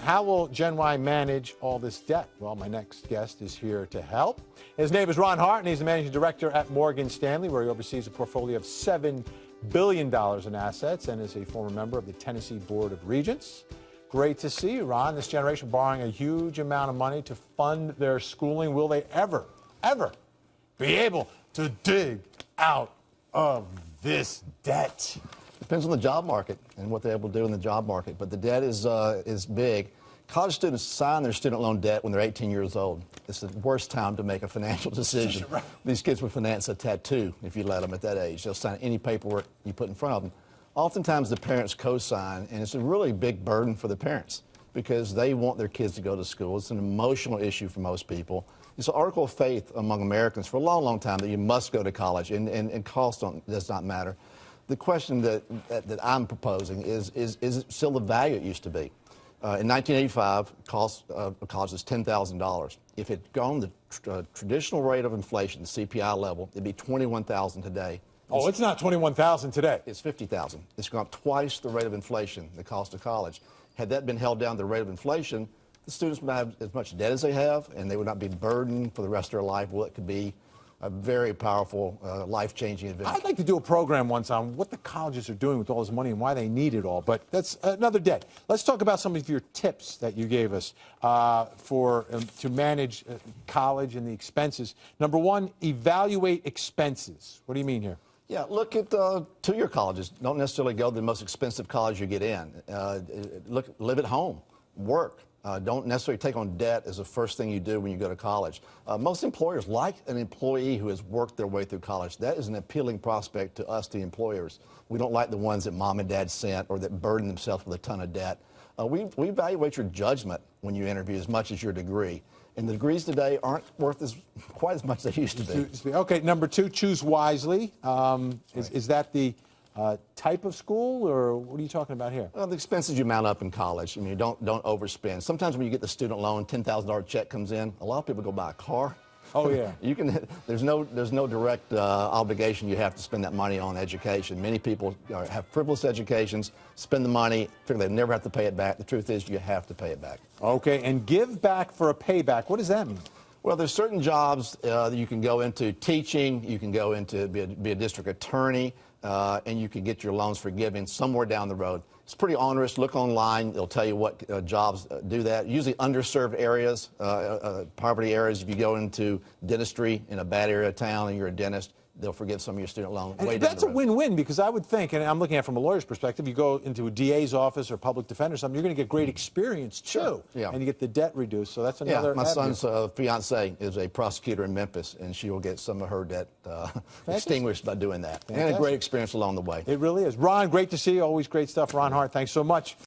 How will Gen Y manage all this debt? Well, my next guest is here to help. His name is Ron Hart, and he's the managing director at Morgan Stanley, where he oversees a portfolio of $7 billion in assets and is a former member of the Tennessee Board of Regents. Great to see you, Ron. This generation borrowing a huge amount of money to fund their schooling. Will they ever be able to dig out of this debt? Depends on the job market and what they're able to do in the job market. But the debt is big. College students sign their student loan debt when they're 18 years old. It's the worst time to make a financial decision. Right. These kids would finance a tattoo if you let them at that age. They'll sign any paperwork you put in front of them. Oftentimes the parents co-sign, and it's a really big burden for the parents because they want their kids to go to school. It's an emotional issue for most people. It's an article of faith among Americans for a long, long time that you must go to college, and cost does not matter. The question that I'm proposing is it still the value it used to be? In 1985, cost of college was $10,000. If it had gone the traditional rate of inflation, the CPI level, it'd be $21,000 today. Oh, it's not $21,000 today. It's $50,000. It's gone up twice the rate of inflation, the cost of college. Had that been held down to the rate of inflation, the students would not have as much debt as they have, and they would not be burdened for the rest of their life. Well, it could be a very powerful, life-changing event. I'd like to do a program once on what the colleges are doing with all this money and why they need it all, but that's another day. Let's talk about some of your tips that you gave us to manage college and the expenses. Number one, evaluate expenses. What do you mean here? Yeah, look at two-year colleges. Don't necessarily go to the most expensive college you get in. Live at home, work. Don't necessarily take on debt as the first thing you do when you go to college. Most employers like an employee who has worked their way through college. That is an appealing prospect to us, the employers. We don't like the ones that mom and dad sent or that burden themselves with a ton of debt. We evaluate your judgment when you interview as much as your degree. And the degrees today aren't worth quite as much as they used to be. Okay, number two, choose wisely. Is that the type of school, or what are you talking about here? Well, the expenses you mount up in college. I mean, don't overspend. Sometimes when you get the student loan, $10,000 check comes in. A lot of people go buy a car. Oh yeah. There's no direct obligation you have to spend that money on education. Many people have frivolous educations, spend the money, figure they never have to pay it back. The truth is, you have to pay it back. Okay, and give back for a payback. What does that mean? Well, there's certain jobs that you can go into teaching, you can go into be a district attorney, and you can get your loans forgiven somewhere down the road. It's pretty onerous. Look online. It'll tell you what jobs do that. Usually underserved areas, poverty areas. If you go into dentistry in a bad area of town and you're a dentist, they'll forgive some of your student loan. That's a win-win, because I would think, and I'm looking at it from a lawyer's perspective, you go into a DA's office or public defender or something, you're going to get great experience, too. Sure. Yeah. And you get the debt reduced, so that's another my avenue. son's fiance is a prosecutor in Memphis, and she will get some of her debt extinguished by doing that. Fantastic. And a great experience along the way. It really is. Ron, great to see you. Always great stuff. Ron Hart, thanks so much.